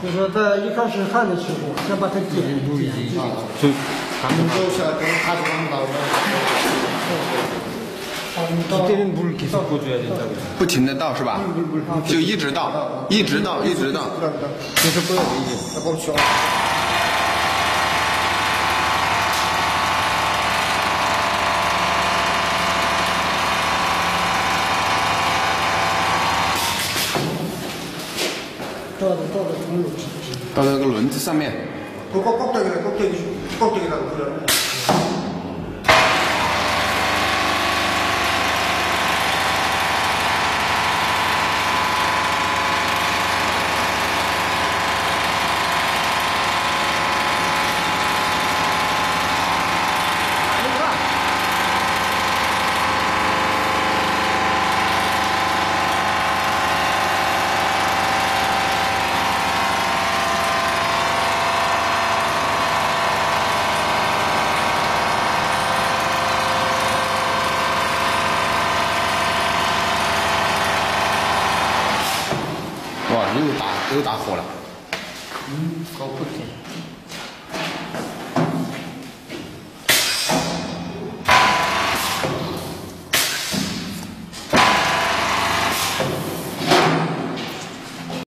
就说在一开始焊的时候，先把它剪就咱们都是跟他说그때는 물 계속 부어줘야 된다고요. 不停的倒是吧？就一直倒，一直倒，一直倒。 계속 꺼야 돼 이제. 到那个轮子上面。 꼭대기라고 그래. 와,又打火了。 高不低。